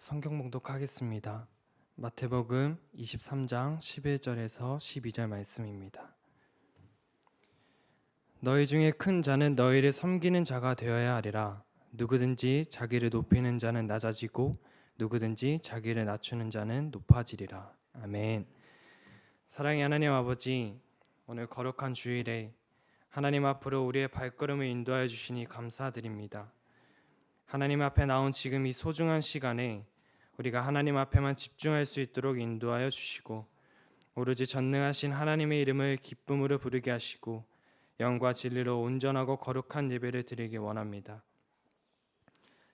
성경 봉독하겠습니다. 마태복음 23장 11절에서 12절 말씀입니다. 너희 중에 큰 자는 너희를 섬기는 자가 되어야 하리라. 누구든지 자기를 높이는 자는 낮아지고 누구든지 자기를 낮추는 자는 높아지리라. 아멘. 사랑의 하나님 아버지, 오늘 거룩한 주일에 하나님 앞으로 우리의 발걸음을 인도하여 주시니 감사드립니다. 하나님 앞에 나온 지금 이 소중한 시간에 우리가 하나님 앞에만 집중할 수 있도록 인도하여 주시고 오로지 전능하신 하나님의 이름을 기쁨으로 부르게 하시고 영과 진리로 온전하고 거룩한 예배를 드리기 원합니다.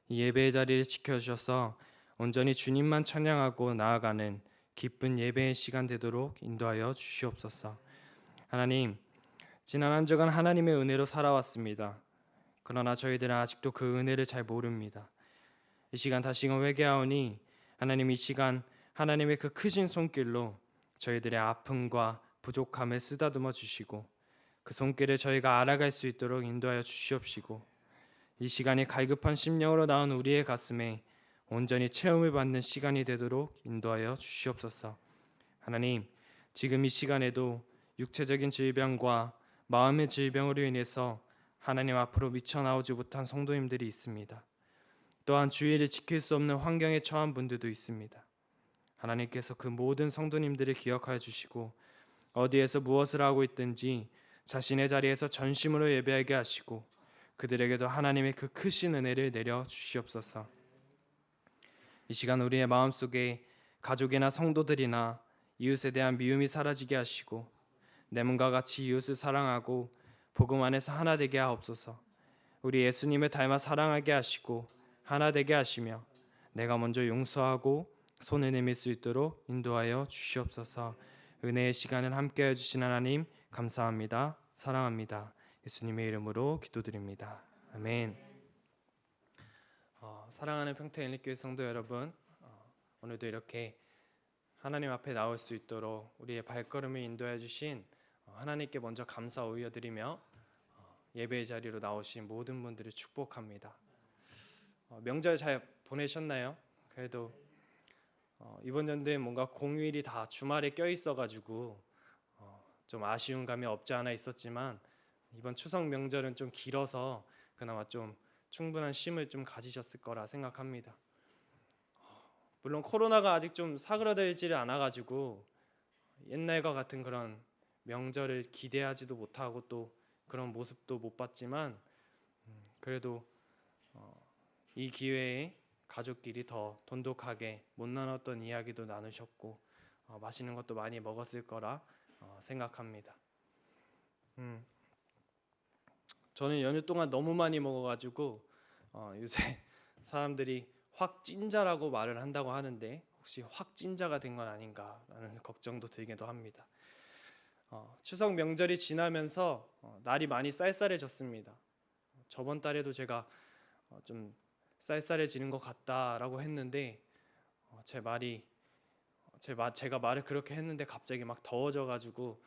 이 예배의 자리를 지켜주셔서 온전히 주님만 찬양하고 나아가는 기쁜 예배의 시간 되도록 인도하여 주시옵소서. 하나님, 지난 한 주간 하나님의 은혜로 살아왔습니다. 그러나 저희들은 아직도 그 은혜를 잘 모릅니다. 이 시간 다시금 회개하오니 하나님, 이 시간 하나님의 그 크신 손길로 저희들의 아픔과 부족함을 쓰다듬어 주시고 그 손길을 저희가 알아갈 수 있도록 인도하여 주시옵시고 이 시간이 갈급한 심령으로 나온 우리의 가슴에 온전히 체험을 받는 시간이 되도록 인도하여 주시옵소서. 하나님, 지금 이 시간에도 육체적인 질병과 마음의 질병으로 인해서 하나님 앞으로 미쳐나오지 못한 성도님들이 있습니다. 또한 주의를 지킬 수 없는 환경에 처한 분들도 있습니다. 하나님께서 그 모든 성도님들을 기억하여 주시고 어디에서 무엇을 하고 있든지 자신의 자리에서 전심으로 예배하게 하시고 그들에게도 하나님의 그 크신 은혜를 내려 주시옵소서. 이 시간 우리의 마음속에 가족이나 성도들이나 이웃에 대한 미움이 사라지게 하시고 내 몸과 같이 이웃을 사랑하고 복음 안에서 하나 되게 하옵소서. 우리 예수님을 닮아 사랑하게 하시고 하나 되게 하시며 내가 먼저 용서하고 손을 내밀 수 있도록 인도하여 주시옵소서. 은혜의 시간을 함께해 주신 하나님 감사합니다. 사랑합니다. 예수님의 이름으로 기도드립니다. 아멘. 사랑하는 평택인립교회 성도 여러분, 오늘도 이렇게 하나님 앞에 나올 수 있도록 우리의 발걸음을 인도해 주신 하나님께 먼저 감사 올려드리며 예배의 자리로 나오신 모든 분들을 축복합니다. 명절 잘 보내셨나요? 그래도 이번 연도에 뭔가 공휴일이 다 주말에 껴 있어가지고 좀 아쉬운 감이 없지 않아 있었지만 이번 추석 명절은 좀 길어서 그나마 좀 충분한 쉼을 좀 가지셨을 거라 생각합니다. 물론 코로나가 아직 좀 사그라들지를 않아가지고 옛날과 같은 그런 명절을 기대하지도 못하고 또 그런 모습도 못 봤지만 그래도 이 기회에 가족끼리 더 돈독하게 못 나눴던 이야기도 나누셨고 맛있는 것도 많이 먹었을 거라 생각합니다. 저는 연휴 동안 너무 많이 먹어가지고 요새 사람들이 확진자라고 말을 한다고 하는데 혹시 확진자가 된 건 아닌가라는 걱정도 들기도 합니다. 추석 명절이 지나면서 날이 많이 쌀쌀해졌습니다. 저번 달에도 제가 좀 쌀쌀해지는 것 같다라고 했는데 제가 말을 그렇게 했는데 갑자기 막 더워져가지고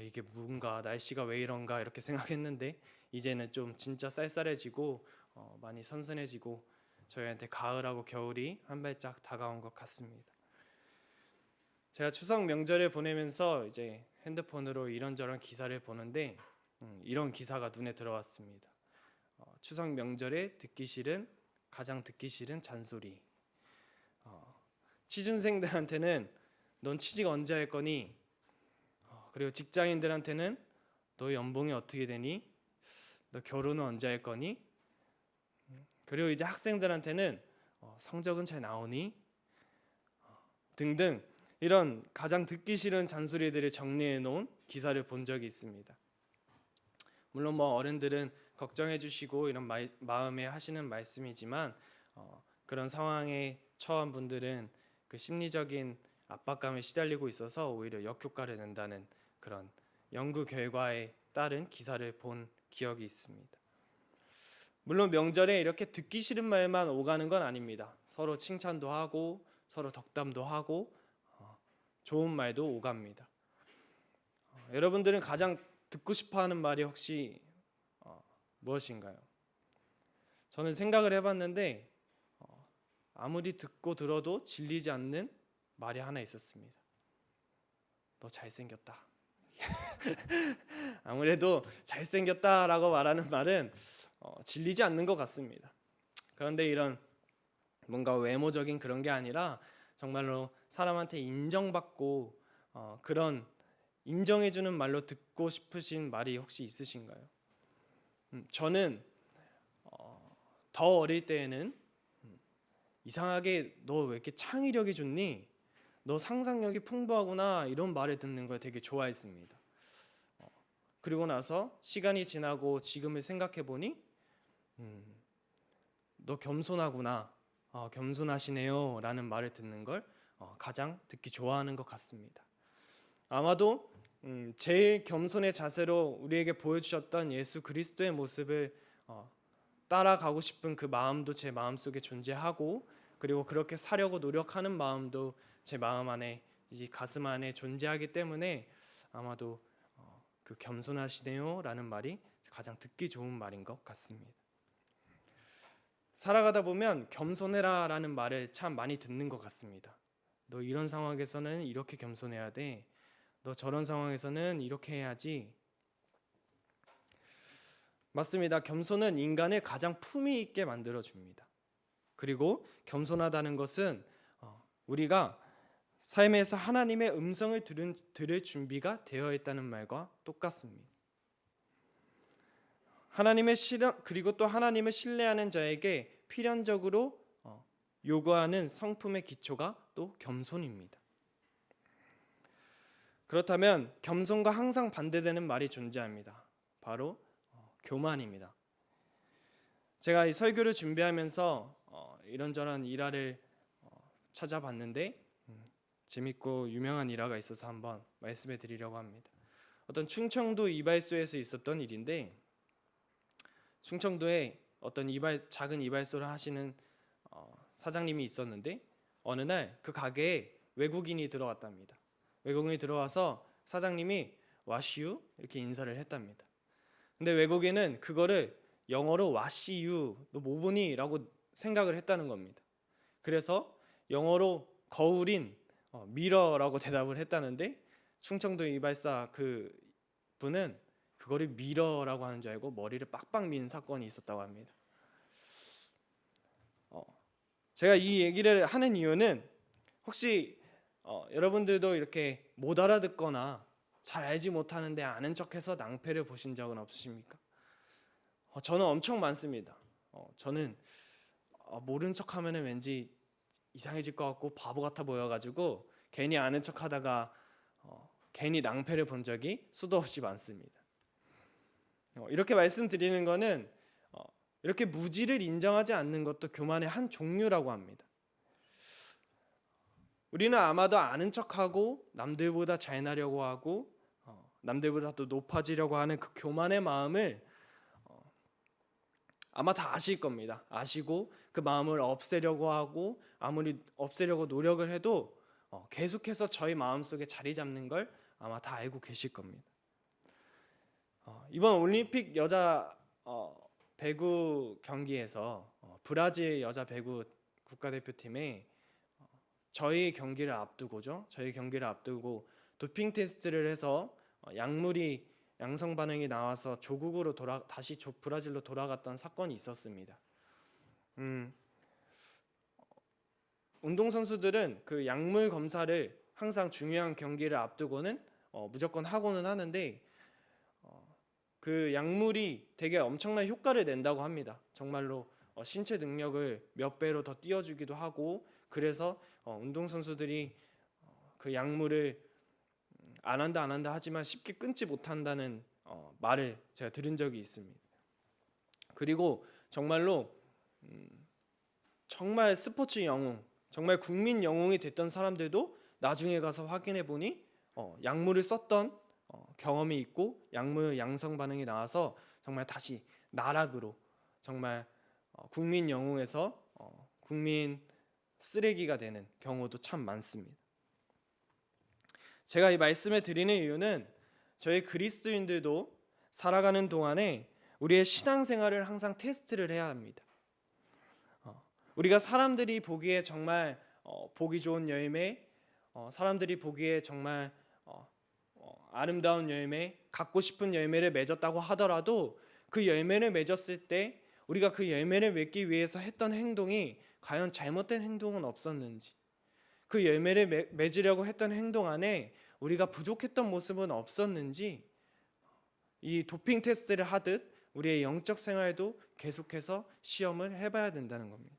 이게 뭔가 날씨가 왜 이런가 이렇게 생각했는데 이제는 좀 진짜 쌀쌀해지고 많이 선선해지고 저희한테 가을하고 겨울이 한 발짝 다가온 것 같습니다. 제가 추석 명절을 보내면서 이제 핸드폰으로 이런저런 기사를 보는데 이런 기사가 눈에 들어왔습니다. 추석 명절에 가장 듣기 싫은 잔소리. 취준생들한테는 넌 취직 언제 할 거니? 그리고 직장인들한테는 너 연봉이 어떻게 되니? 너 결혼은 언제 할 거니? 그리고 이제 학생들한테는 성적은 잘 나오니? 등등 이런 가장 듣기 싫은 잔소리들을 정리해 놓은 기사를 본 적이 있습니다. 물론 뭐 어른들은 걱정해 주시고 이런 마음에 하시는 말씀이지만 그런 상황에 처한 분들은 그 심리적인 압박감에 시달리고 있어서 오히려 역효과를 낸다는 그런 연구 결과에 따른 기사를 본 기억이 있습니다. 물론 명절에 이렇게 듣기 싫은 말만 오가는 건 아닙니다. 서로 칭찬도 하고 서로 덕담도 하고 좋은 말도 오갑니다. 여러분들은 가장 듣고 싶어하는 말이 혹시 무엇인가요? 저는 생각을 해봤는데 아무리 듣고 들어도 질리지 않는 말이 하나 있었습니다. 너 잘생겼다. 아무래도 잘생겼다라고 말하는 말은 질리지 않는 것 같습니다. 그런데 이런 뭔가 외모적인 그런 게 아니라 정말로 사람한테 인정받고 그런 인정해주는 말로 듣고 싶으신 말이 혹시 있으신가요? 저는 더 어릴 때에는 이상하게 너 왜 이렇게 창의력이 좋니? 너 상상력이 풍부하구나 이런 말을 듣는 걸 되게 좋아했습니다. 그리고 나서 시간이 지나고 지금을 생각해 보니 너 겸손하구나, 겸손하시네요 라는 말을 듣는 걸 가장 듣기 좋아하는 것 같습니다. 아마도 제일 겸손의 자세로 우리에게 보여주셨던 예수 그리스도의 모습을 따라가고 싶은 그 마음도 제 마음속에 존재하고, 그리고 그렇게 사려고 노력하는 마음도 제 마음 안에, 이 가슴 안에 존재하기 때문에 아마도 그 겸손하시네요 라는 말이 가장 듣기 좋은 말인 것 같습니다. 살아가다 보면 겸손해라 라는 말을 참 많이 듣는 것 같습니다. 너 이런 상황에서는 이렇게 겸손해야 돼. 너 저런 상황에서는 이렇게 해야지. 맞습니다. 겸손은 인간을 가장 품위 있게 만들어줍니다. 그리고 겸손하다는 것은 우리가 삶에서 하나님의 음성을 들을 준비가 되어 있다는 말과 똑같습니다. 그리고 또 하나님을 신뢰하는 자에게 필연적으로 요구하는 성품의 기초가 또 겸손입니다. 그렇다면 겸손과 항상 반대되는 말이 존재합니다. 바로 교만입니다. 제가 이 설교를 준비하면서 이런저런 일화를 찾아봤는데 재밌고 유명한 일화가 있어서 한번 말씀해 드리려고 합니다. 어떤 충청도 이발소에서 있었던 일인데, 충청도에 어떤 작은 이발소를 하시는 사장님이 있었는데, 어느 날 그 가게에 외국인이 들어왔답니다. 외국인이 들어와서 사장님이 와시유 이렇게 인사를 했답니다. 근데 외국인은 그거를 영어로 와시유 너 뭐 보니? 라고 생각을 했다는 겁니다. 그래서 영어로 거울인 미러라고 대답을 했다는데, 충청도 이발사 그 분은 그거를 미러라고 하는 줄 알고 머리를 빡빡 민 사건이 있었다고 합니다. 제가 이 얘기를 하는 이유는 혹시 여러분들도 이렇게 못 알아듣거나 잘 알지 못하는데 아는 척해서 낭패를 보신 적은 없으십니까? 저는 엄청 많습니다. 저는 모른 척하면 왠지 이상해질 것 같고 바보 같아 보여가지고 괜히 아는 척하다가 괜히 낭패를 본 적이 수도 없이 많습니다. 이렇게 말씀드리는 거는 이렇게 무지를 인정하지 않는 것도 교만의 한 종류라고 합니다. 우리는 아마도 아는 척하고 남들보다 잘나려고 하고 남들보다 또 높아지려고 하는 그 교만의 마음을 아마 다 아실 겁니다. 아시고 그 마음을 없애려고 하고 아무리 없애려고 노력을 해도 계속해서 저희 마음속에 자리 잡는 걸 아마 다 알고 계실 겁니다. 이번 올림픽 여자 배구 경기에서 브라질 여자 배구 국가대표팀에 저희 경기를 앞두고 도핑 테스트를 해서 양성 반응이 나와서 조국으로 다시 브라질로 돌아갔던 사건이 있었습니다. 운동 선수들은 그 약물 검사를 항상 중요한 경기를 앞두고는 무조건 하고는 하는데 그 약물이 되게 엄청난 효과를 낸다고 합니다. 정말로 신체 능력을 몇 배로 더 띄워주기도 하고, 그래서 운동 선수들이 그 약물을 안 한다 하지만 쉽게 끊지 못한다는 말을 제가 들은 적이 있습니다. 그리고 정말로 정말 스포츠 영웅, 정말 국민 영웅이 됐던 사람들도 나중에 가서 확인해 보니 약물을 썼던 경험이 있고 약물 양성 반응이 나와서 정말 다시 나락으로, 정말 국민 영웅에서 국민 쓰레기가 되는 경우도 참 많습니다. 제가 이 말씀을 드리는 이유는 저희 그리스도인들도 살아가는 동안에 우리의 신앙생활을 항상 테스트를 해야 합니다. 우리가 사람들이 보기에 정말 보기 좋은 열매, 사람들이 보기에 정말 아름다운 열매, 갖고 싶은 열매를 맺었다고 하더라도 그 열매를 맺었을 때 우리가 그 열매를 맺기 위해서 했던 행동이 과연 잘못된 행동은 없었는지, 그 열매를 맺으려고 했던 행동 안에 우리가 부족했던 모습은 없었는지, 이 도핑 테스트를 하듯 우리의 영적 생활도 계속해서 시험을 해봐야 된다는 겁니다.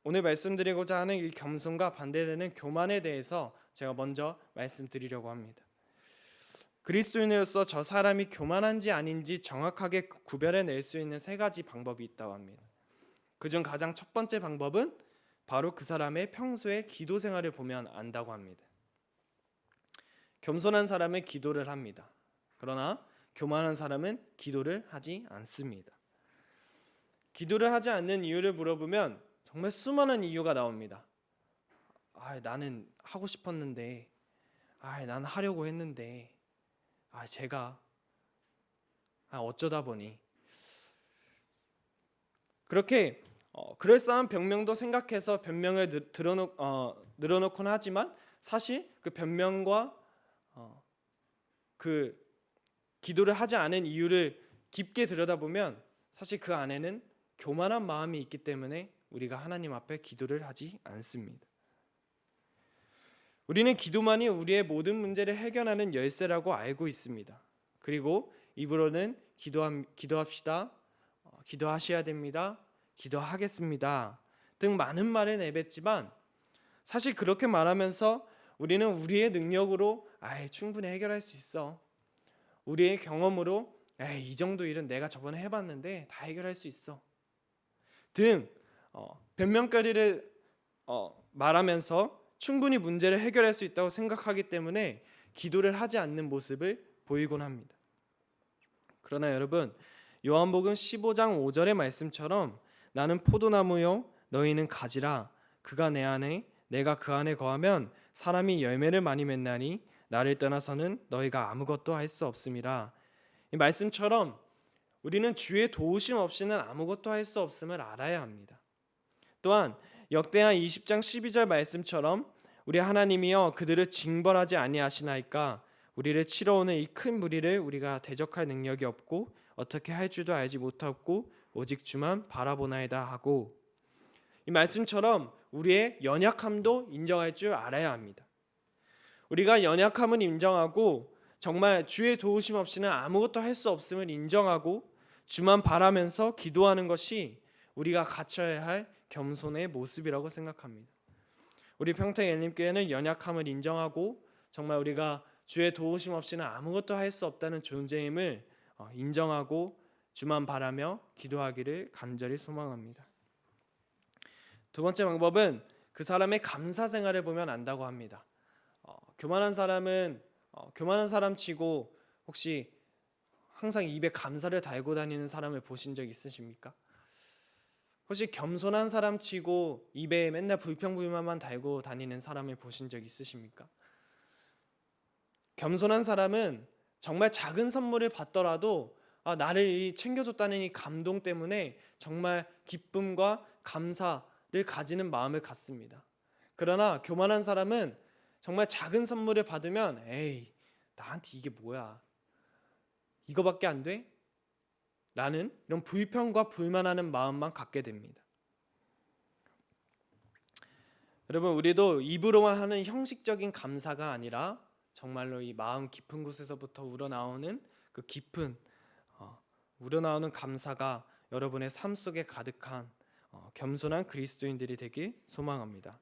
오늘 말씀드리고자 하는 이 겸손과 반대되는 교만에 대해서 제가 먼저 말씀드리려고 합니다. 그리스도인으로서 저 사람이 교만한지 아닌지 정확하게 구별해낼 수 있는 세 가지 방법이 있다고 합니다. 그중 가장 첫 번째 방법은 바로 그 사람의 평소의 기도 생활을 보면 안다고 합니다. 겸손한 사람은 기도를 합니다. 그러나 교만한 사람은 기도를 하지 않습니다. 기도를 하지 않는 이유를 물어보면 정말 수많은 이유가 나옵니다. 나는 하고 싶었는데, 나는 하려고 했는데, 제가 어쩌다 보니, 그렇게 그럴싸한 변명도 생각해서 변명을 늘어놓곤 하지만 사실 그 변명과 그 기도를 하지 않은 이유를 깊게 들여다보면 사실 그 안에는 교만한 마음이 있기 때문에 우리가 하나님 앞에 기도를 하지 않습니다. 우리는 기도만이 우리의 모든 문제를 해결하는 열쇠라고 알고 있습니다. 그리고 입으로는 기도합시다, 기도하셔야 됩니다, 기도하겠습니다 등 많은 말을 내뱉지만 사실 그렇게 말하면서 우리는 우리의 능력으로 충분히 해결할 수 있어, 우리의 경험으로 이 정도 일은 내가 저번에 해봤는데 다 해결할 수 있어 등 변명거리를 말하면서 충분히 문제를 해결할 수 있다고 생각하기 때문에 기도를 하지 않는 모습을 보이곤 합니다. 그러나 여러분, 요한복음 15장 5절의 말씀처럼 나는 포도나무요 너희는 가지라, 그가 내 안에 내가 그 안에 거하면 사람이 열매를 많이 맺나니 나를 떠나서는 너희가 아무것도 할 수 없음이라. 이 말씀처럼 우리는 주의 도우심 없이는 아무것도 할 수 없음을 알아야 합니다. 또한 역대하 20장 12절 말씀처럼 우리 하나님이여 그들을 징벌하지 아니하시나이까, 우리를 치러 오는 이 큰 무리를 우리가 대적할 능력이 없고 어떻게 할 줄도 알지 못하고 오직 주만 바라보나이다 하고, 이 말씀처럼 우리의 연약함도 인정할 줄 알아야 합니다. 우리가 연약함은 인정하고 정말 주의 도우심 없이는 아무것도 할 수 없음을 인정하고 주만 바라면서 기도하는 것이 우리가 갖춰야 할 겸손의 모습이라고 생각합니다. 우리 평택예림교회는 연약함을 인정하고 정말 우리가 주의 도우심 없이는 아무것도 할 수 없다는 존재임을 인정하고 주만 바라며 기도하기를 간절히 소망합니다. 두 번째 방법은 그 사람의 감사 생활을 보면 안다고 합니다. 교만한 사람은 교만한 사람 치고 혹시 항상 입에 감사를 달고 다니는 사람을 보신 적 있으십니까? 혹시 겸손한 사람 치고 입에 맨날 불평불만만 달고 다니는 사람을 보신 적 있으십니까? 겸손한 사람은 정말 작은 선물을 받더라도 나를 챙겨줬다는 이 감동 때문에 정말 기쁨과 감사를 가지는 마음을 갖습니다. 그러나 교만한 사람은 정말 작은 선물을 받으면 나한테 이게 뭐야, 이거밖에 안 돼? 라는 이런 불평과 불만하는 마음만 갖게 됩니다. 여러분, 우리도 입으로만 하는 형식적인 감사가 아니라 정말로 이 마음 깊은 곳에서부터 우러나오는 그 깊은 우러나오는 감사가 여러분의 삶 속에 가득한 겸손한 그리스도인들이 되길 소망합니다.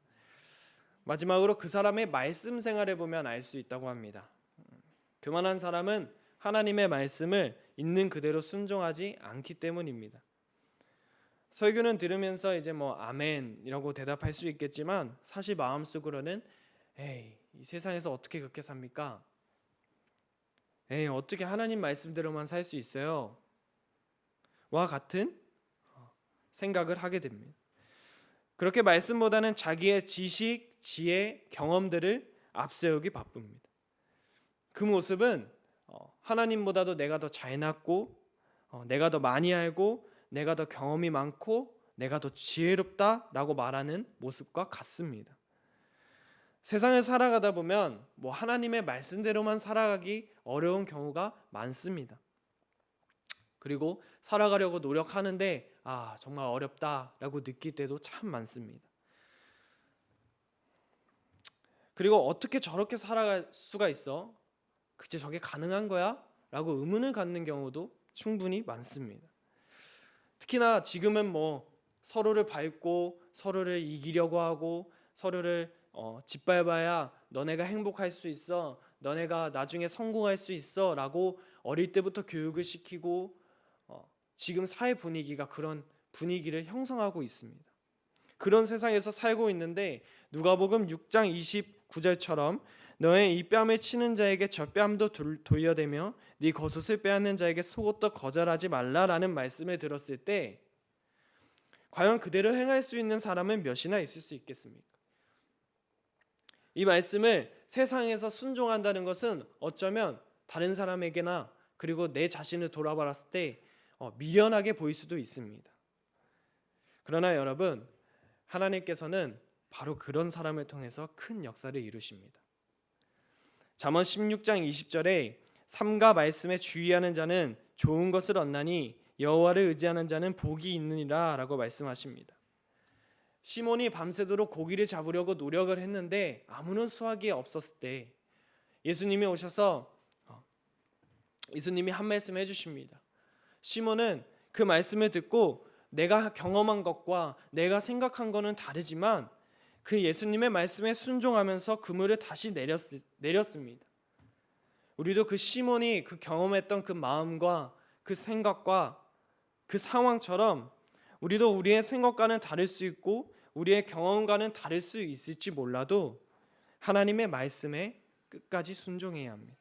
마지막으로 그 사람의 말씀 생활을 보면 알 수 있다고 합니다. 교만한 사람은 하나님의 말씀을 있는 그대로 순종하지 않기 때문입니다. 설교는 들으면서 이제 아멘이라고 대답할 수 있겠지만 사실 마음속으로는 이 세상에서 어떻게 그렇게 삽니까? 어떻게 하나님 말씀대로만 살 수 있어요? 와 같은 생각을 하게 됩니다. 그렇게 말씀보다는 자기의 지식, 지혜, 경험들을 앞세우기 바쁩니다. 그 모습은 하나님보다도 내가 더 잘났고 내가 더 많이 알고 내가 더 경험이 많고 내가 더 지혜롭다라고 말하는 모습과 같습니다. 세상을 살아가다 보면 하나님의 말씀대로만 살아가기 어려운 경우가 많습니다. 그리고 살아가려고 노력하는데 정말 어렵다라고 느낄 때도 참 많습니다. 그리고 어떻게 저렇게 살아갈 수가 있어? 그치, 저게 가능한 거야? 라고 의문을 갖는 경우도 충분히 많습니다. 특히나 지금은 서로를 밟고 서로를 이기려고 하고 서로를 짓밟아야 너네가 행복할 수 있어, 너네가 나중에 성공할 수 있어 라고 어릴 때부터 교육을 시키고 지금 사회 분위기가 그런 분위기를 형성하고 있습니다. 그런 세상에서 살고 있는데 누가복음 6장 29절처럼 너의 이 뺨을 치는 자에게 저 뺨도 돌려대며 네 겉옷을 빼앗는 자에게 속옷도 거절하지 말라라는 말씀을 들었을 때 과연 그대로 행할 수 있는 사람은 몇이나 있을 수 있겠습니까? 이 말씀을 세상에서 순종한다는 것은 어쩌면 다른 사람에게나 그리고 내 자신을 돌아봤을 때 미련하게 보일 수도 있습니다. 그러나 여러분, 하나님께서는 바로 그런 사람을 통해서 큰 역사를 이루십니다. 잠언 16장 20절에 삼가 말씀에 주의하는 자는 좋은 것을 얻나니 여호와를 의지하는 자는 복이 있느니라 라고 말씀하십니다. 시몬이 밤새도록 고기를 잡으려고 노력을 했는데 아무런 수확이 없었을 때 예수님이 오셔서 예수님이 한 말씀 해주십니다. 시몬은 그 말씀을 듣고 내가 경험한 것과 내가 생각한 것은 다르지만 그 예수님의 말씀에 순종하면서 그물을 다시 내렸습니다. 우리도 그 시몬이 그 경험했던 그 마음과 그 생각과 그 상황처럼 우리도 우리의 생각과는 다를 수 있고 우리의 경험과는 다를 수 있을지 몰라도 하나님의 말씀에 끝까지 순종해야 합니다.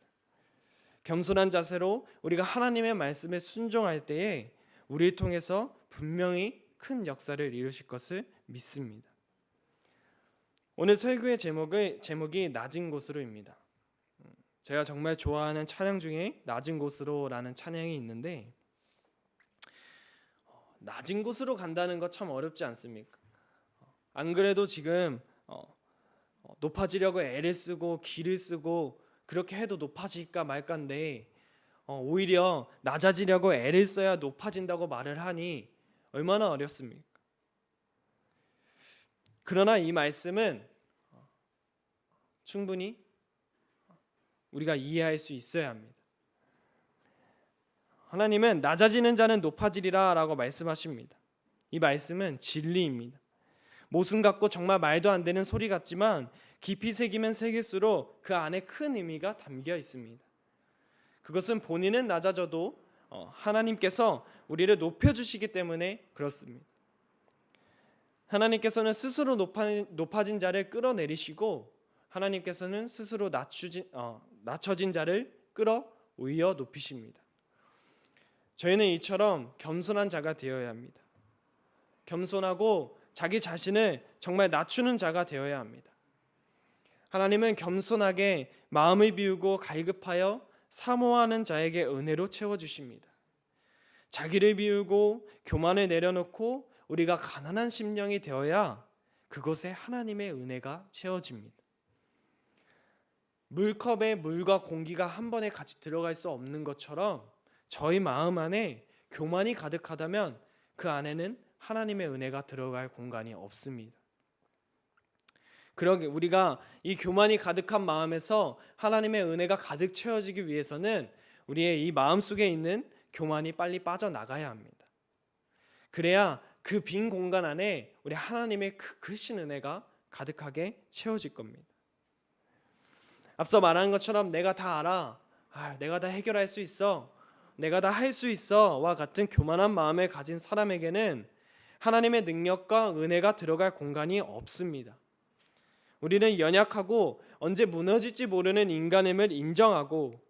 겸손한 자세로 우리가 하나님의 말씀에 순종할 때에 우리를 통해서 분명히 큰 역사를 이루실 것을 믿습니다. 오늘 설교의 제목이 낮은 곳으로입니다. 제가 정말 좋아하는 찬양 중에 낮은 곳으로라는 찬양이 있는데 낮은 곳으로 간다는 거 참 어렵지 않습니까? 안 그래도 지금 높아지려고 애를 쓰고 기를 쓰고 그렇게 해도 높아질까 말까인데 오히려 낮아지려고 애를 써야 높아진다고 말을 하니 얼마나 어렵습니까? 그러나 이 말씀은 충분히 우리가 이해할 수 있어야 합니다. 하나님은 낮아지는 자는 높아지리라 라고 말씀하십니다. 이 말씀은 진리입니다. 모순 같고 정말 말도 안 되는 소리 같지만 깊이 새기면 새길수록 그 안에 큰 의미가 담겨 있습니다. 그것은 본인은 낮아져도 하나님께서 우리를 높여주시기 때문에 그렇습니다. 하나님께서는 스스로 높아진 자를 끌어내리시고 하나님께서는 스스로 낮춰진 자를 끌어올려 높이십니다. 저희는 이처럼 겸손한 자가 되어야 합니다. 겸손하고 자기 자신을 정말 낮추는 자가 되어야 합니다. 하나님은 겸손하게 마음을 비우고 갈급하여 사모하는 자에게 은혜로 채워주십니다. 자기를 비우고 교만을 내려놓고 우리가 가난한 심령이 되어야 그곳에 하나님의 은혜가 채워집니다. 물컵에 물과 공기가 한 번에 같이 들어갈 수 없는 것처럼 저희 마음 안에 교만이 가득하다면 그 안에는 하나님의 은혜가 들어갈 공간이 없습니다. 그러게 우리가 이 교만이 가득한 마음에서 하나님의 은혜가 가득 채워지기 위해서는 우리의 이 마음속에 있는 교만이 빨리 빠져나가야 합니다. 그래야 그 빈 공간 안에 우리 하나님의 크신 은혜가 가득하게 채워질 겁니다. 앞서 말한 것처럼 내가 다 알아, 내가 다 해결할 수 있어, 내가 다 할 수 있어와 같은 교만한 마음을 가진 사람에게는 하나님의 능력과 은혜가 들어갈 공간이 없습니다. 우리는 연약하고 언제 무너질지 모르는 인간임을 인정하고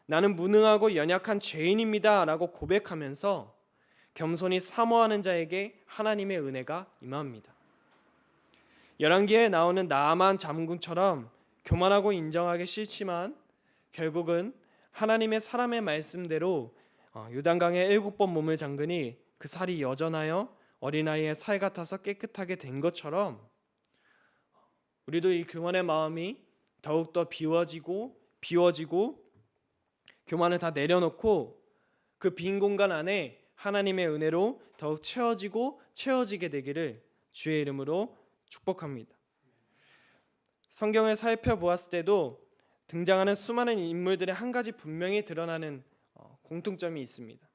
나는 무능하고 연약한 죄인입니다 라고 고백하면서 겸손히 사모하는 자에게 하나님의 은혜가 임합니다. 열왕기에 나오는 나아만 장군처럼 교만하고 인정하기 싫지만 결국은 하나님의 사람의 말씀대로 요단강에 7번 몸을 잠그니 그 살이 여전하여 어린아이의 살 같아서 깨끗하게 된 것처럼 우리도 이 교만의 마음이 더욱더 비워지고 교만을 다 내려놓고 그 빈 공간 안에 하나님의 은혜로 더욱 채워지게 되기를 주의 이름으로 축복합니다. 성경을 살펴보았을 때도 등장하는 수많은 인물들의 한 가지 분명히 드러나는 공통점이 있습니다.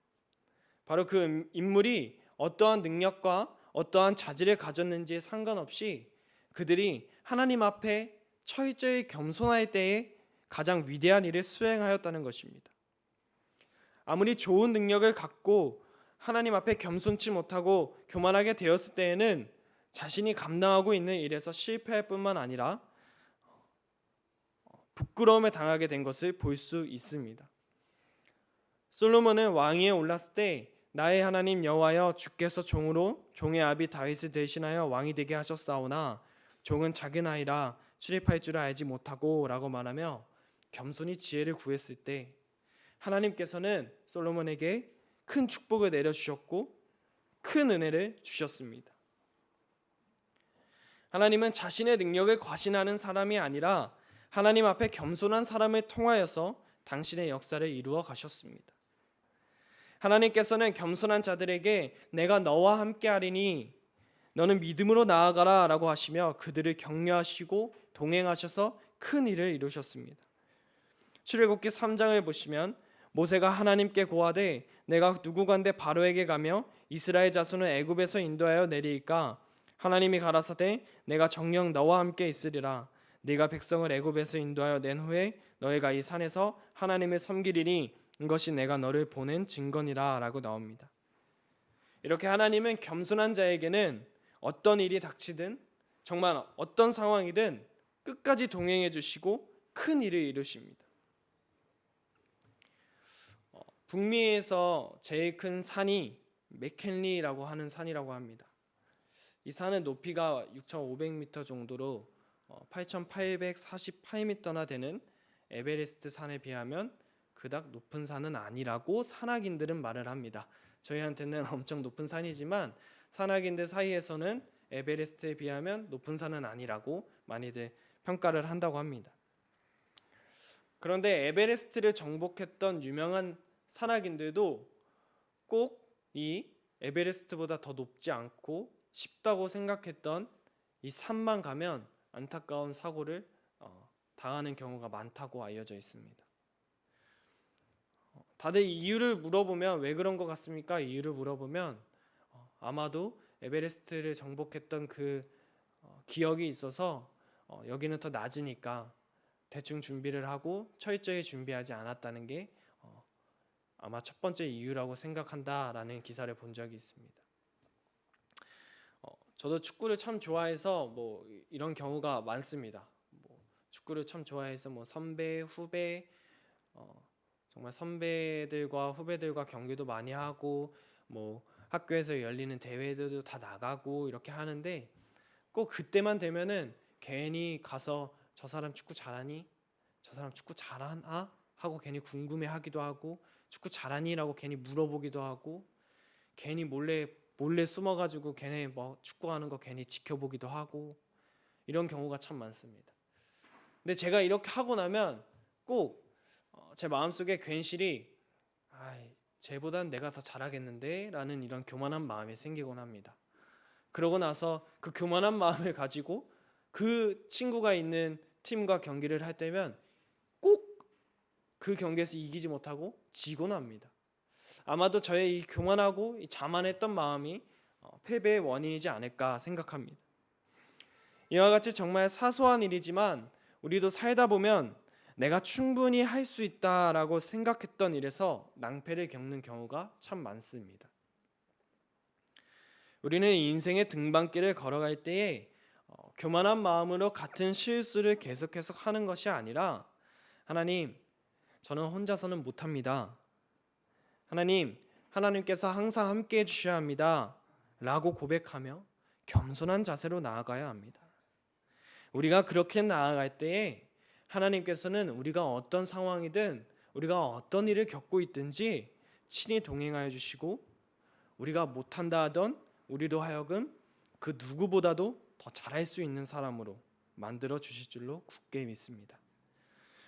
바로 그 인물이 어떠한 능력과 어떠한 자질을 가졌는지에 상관없이 그들이 하나님 앞에 철저히 겸손할 때에 가장 위대한 일을 수행하였다는 것입니다. 아무리 좋은 능력을 갖고 하나님 앞에 겸손치 못하고 교만하게 되었을 때에는 자신이 감당하고 있는 일에서 실패할 뿐만 아니라 부끄러움에 당하게 된 것을 볼 수 있습니다. 솔로몬은 왕위에 올랐을 때 나의 하나님 여호와여 주께서 종의 아비 다윗을 대신하여 왕이 되게 하셨사오나 종은 작은 아이라 출입할 줄 알지 못하고 라고 말하며 겸손히 지혜를 구했을 때 하나님께서는 솔로몬에게 큰 축복을 내려주셨고 큰 은혜를 주셨습니다. 하나님은 자신의 능력을 과신하는 사람이 아니라 하나님 앞에 겸손한 사람을 통하여서 당신의 역사를 이루어 가셨습니다. 하나님께서는 겸손한 자들에게 내가 너와 함께 하리니 너는 믿음으로 나아가라 라고 하시며 그들을 격려하시고 동행하셔서 큰 일을 이루셨습니다. 출애굽기 3장을 보시면 모세가 하나님께 고하되 내가 누구간데 바로에게 가며 이스라엘 자손을 애굽에서 인도하여 내리일까? 하나님이 가라사대 내가 정녕 너와 함께 있으리라. 네가 백성을 애굽에서 인도하여 낸 후에 너희가 이 산에서 하나님을 섬기리니 이것이 내가 너를 보낸 증거니라 라고 나옵니다. 이렇게 하나님은 겸손한 자에게는 어떤 일이 닥치든 정말 어떤 상황이든 끝까지 동행해 주시고 큰 일을 이루십니다. 북미에서 제일 큰 산이 맥켄리라고 하는 산이라고 합니다. 이 산은 높이가 6,500m 정도로 8,848m나 되는 에베레스트 산에 비하면 그닥 높은 산은 아니라고 산악인들은 말을 합니다. 저희한테는 엄청 높은 산이지만 산악인들 사이에서는 에베레스트에 비하면 높은 산은 아니라고 많이들 평가를 한다고 합니다. 그런데 에베레스트를 정복했던 유명한 산악인들도 꼭 이 에베레스트보다 더 높지 않고 쉽다고 생각했던 이 산만 가면 안타까운 사고를 당하는 경우가 많다고 알려져 있습니다. 다들 이유를 물어보면 왜 그런 것 같습니까? 이유를 물어보면 아마도 에베레스트를 정복했던 그 기억이 있어서 여기는 더 낮으니까 대충 준비를 하고 철저히 준비하지 않았다는 게 아마 첫 번째 이유라고 생각한다라는 기사를 본 적이 있습니다. 저도 축구를 참 좋아해서 이런 경우가 많습니다. 축구를 참 좋아해서 선배, 후배, 정말 선배들과 후배들과 경기도 많이 하고 학교에서 열리는 대회들도 다 나가고 이렇게 하는데 꼭 그때만 되면은 괜히 가서 저 사람 축구 잘하니? 저 사람 축구 잘하나? 하고 괜히 궁금해하기도 하고 축구 잘하니?라고 괜히 물어보기도 하고 괜히 몰래 숨어가지고 걔네 축구하는 거 괜히 지켜보기도 하고 이런 경우가 참 많습니다. 근데 제가 이렇게 하고 나면 꼭 제 마음속에 괜시리 쟤보단 내가 더 잘하겠는데 라는 이런 교만한 마음이 생기곤 합니다. 그러고 나서 그 교만한 마음을 가지고 그 친구가 있는 팀과 경기를 할 때면 꼭 그 경기에서 이기지 못하고 지곤 합니다. 아마도 저의 이 교만하고 이 자만했던 마음이 패배의 원인이지 않을까 생각합니다. 이와 같이 정말 사소한 일이지만 우리도 살다 보면 내가 충분히 할 수 있다라고 생각했던 일에서 낭패를 겪는 경우가 참 많습니다. 우리는 인생의 등반길을 걸어갈 때에 교만한 마음으로 같은 실수를 계속해서 하는 것이 아니라 하나님, 저는 혼자서는 못합니다. 하나님께서 항상 함께 해주셔야 합니다. 라고 고백하며 겸손한 자세로 나아가야 합니다. 우리가 그렇게 나아갈 때에 하나님께서는 우리가 어떤 상황이든 우리가 어떤 일을 겪고 있든지 친히 동행하여 주시고 우리가 못한다 하던 우리로 하여금 그 누구보다도 더 잘할 수 있는 사람으로 만들어 주실 줄로 굳게 믿습니다.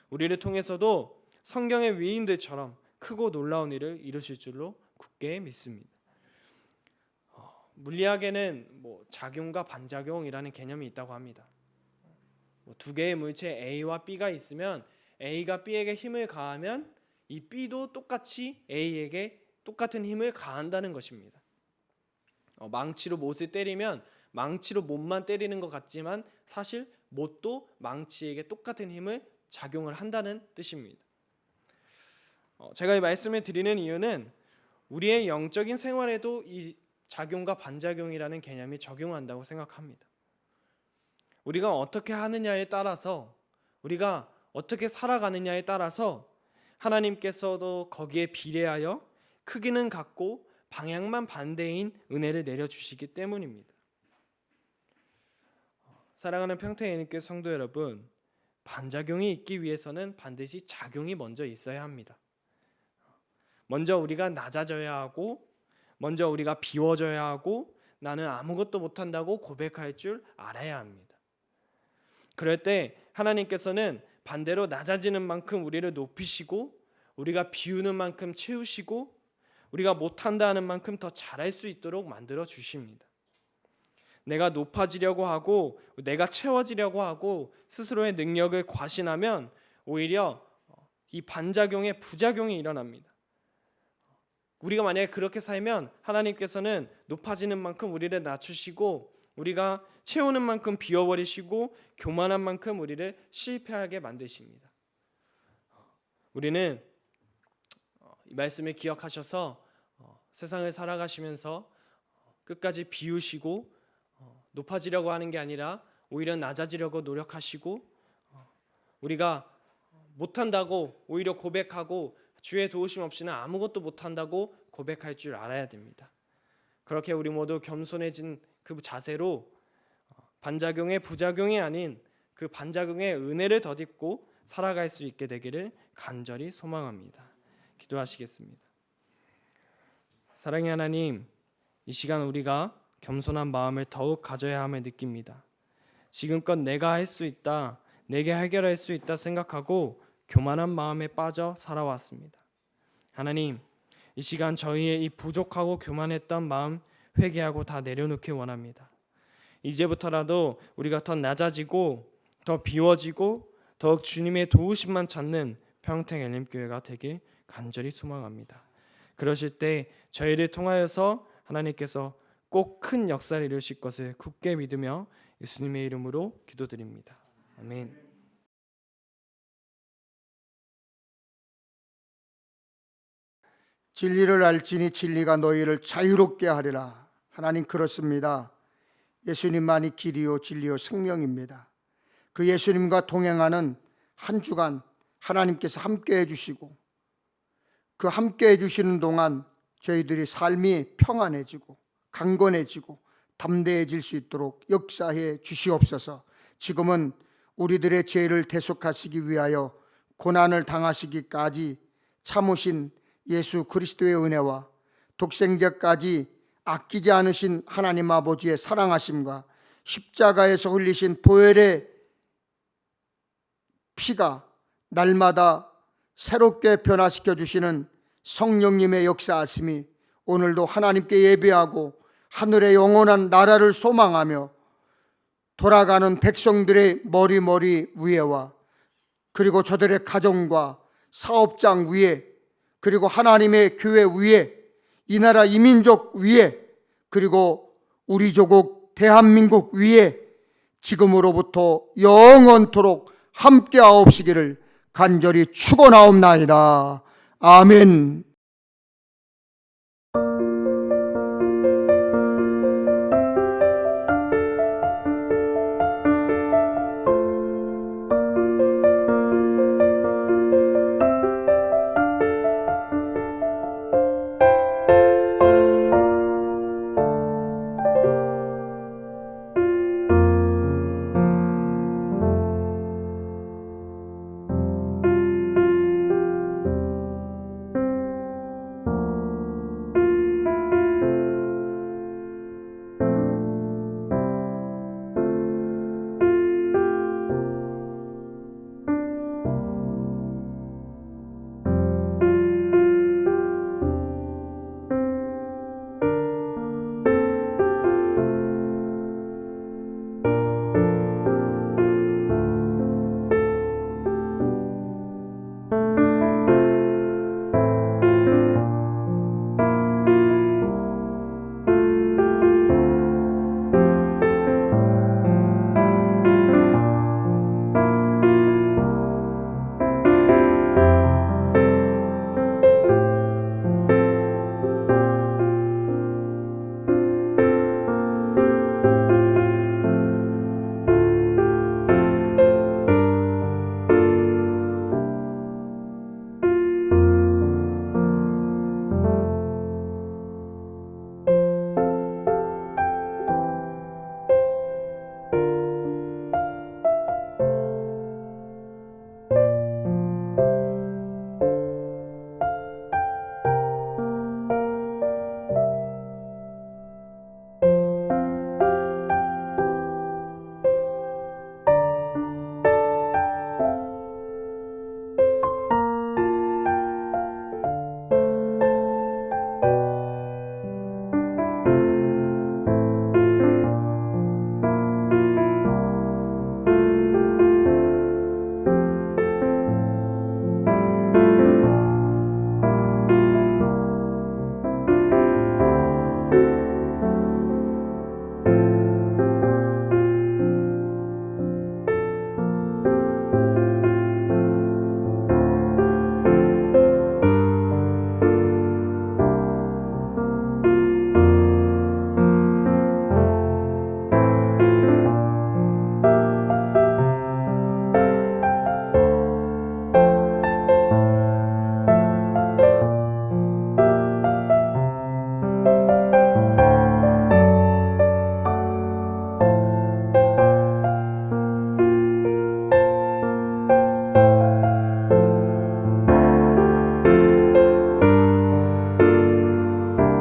우리를 통해서도 성경의 위인들처럼 크고 놀라운 일을 이루실 줄로 굳게 믿습니다. 물리학에는 작용과 반작용이라는 개념이 있다고 합니다. 두 개의 물체 A와 B가 있으면 A가 B에게 힘을 가하면 이 B도 똑같이 A에게 똑같은 힘을 가한다는 것입니다. 망치로 못을 때리면 망치로 못만 때리는 것 같지만 사실 못도 망치에게 똑같은 힘을 작용을 한다는 뜻입니다. 제가 이 말씀을 드리는 이유는 우리의 영적인 생활에도 이 작용과 반작용이라는 개념이 적용한다고 생각합니다. 우리가 어떻게 하느냐에 따라서, 우리가 어떻게 살아가느냐에 따라서 하나님께서도 거기에 비례하여 크기는 같고 방향만 반대인 은혜를 내려주시기 때문입니다. 사랑하는 평택예인교회 성도 여러분, 반작용이 있기 위해서는 반드시 작용이 먼저 있어야 합니다. 먼저 우리가 낮아져야 하고, 먼저 우리가 비워져야 하고, 나는 아무것도 못한다고 고백할 줄 알아야 합니다. 그럴 때 하나님께서는 반대로 낮아지는 만큼 우리를 높이시고, 우리가 비우는 만큼 채우시고, 우리가 못한다 하는 만큼 더 잘할 수 있도록 만들어 주십니다. 내가 높아지려고 하고 내가 채워지려고 하고 스스로의 능력을 과신하면 오히려 이 반작용의 부작용이 일어납니다. 우리가 만약에 그렇게 살면 하나님께서는 높아지는 만큼 우리를 낮추시고, 우리가 채우는 만큼 비워버리시고, 교만한 만큼 우리를 실패하게 만드십니다. 우리는 이 말씀을 기억하셔서 세상을 살아가시면서 끝까지 비우시고 높아지려고 하는 게 아니라 오히려 낮아지려고 노력하시고, 우리가 못한다고 오히려 고백하고 주의 도우심 없이는 아무것도 못한다고 고백할 줄 알아야 됩니다. 그렇게 우리 모두 겸손해진 그 자세로 반작용의 부작용이 아닌 그 반작용의 은혜를 덧입고 살아갈 수 있게 되기를 간절히 소망합니다. 기도하시겠습니다. 사랑의 하나님, 이 시간 우리가 겸손한 마음을 더욱 가져야 함을 느낍니다. 지금껏 내가 할 수 있다, 내게 해결할 수 있다 생각하고 교만한 마음에 빠져 살아왔습니다. 하나님, 이 시간 저희의 이 부족하고 교만했던 마음 회개하고 다 내려놓기 원합니다. 이제부터라도 우리가 더 낮아지고 더 비워지고 더욱 주님의 도우심만 찾는 평택엘림교회가 되길 간절히 소망합니다. 그러실 때 저희를 통하여서 하나님께서 꼭 큰 역사를 이루실 것을 굳게 믿으며 예수님의 이름으로 기도드립니다. 아멘. 진리를 알지니 진리가 너희를 자유롭게 하리라. 하나님, 그렇습니다. 예수님만이 길이요 진리요 생명입니다. 그 예수님과 동행하는 한 주간 하나님께서 함께해 주시고, 그 함께해 주시는 동안 저희들이 삶이 평안해지고 강건해지고 담대해질 수 있도록 역사해 주시옵소서. 지금은 우리들의 죄를 대속하시기 위하여 고난을 당하시기까지 참으신 예수 그리스도의 은혜와 독생자까지 아끼지 않으신 하나님 아버지의 사랑하심과 십자가에서 흘리신 보혈의 피가 날마다 새롭게 변화시켜 주시는 성령님의 역사하심이 오늘도 하나님께 예배하고 하늘의 영원한 나라를 소망하며 돌아가는 백성들의 머리 위에와, 그리고 저들의 가정과 사업장 위에, 그리고 하나님의 교회 위에, 이 나라 이민족 위에, 그리고 우리 조국 대한민국 위에 지금으로부터 영원토록 함께하옵시기를 간절히 축원하옵나이다. 아멘.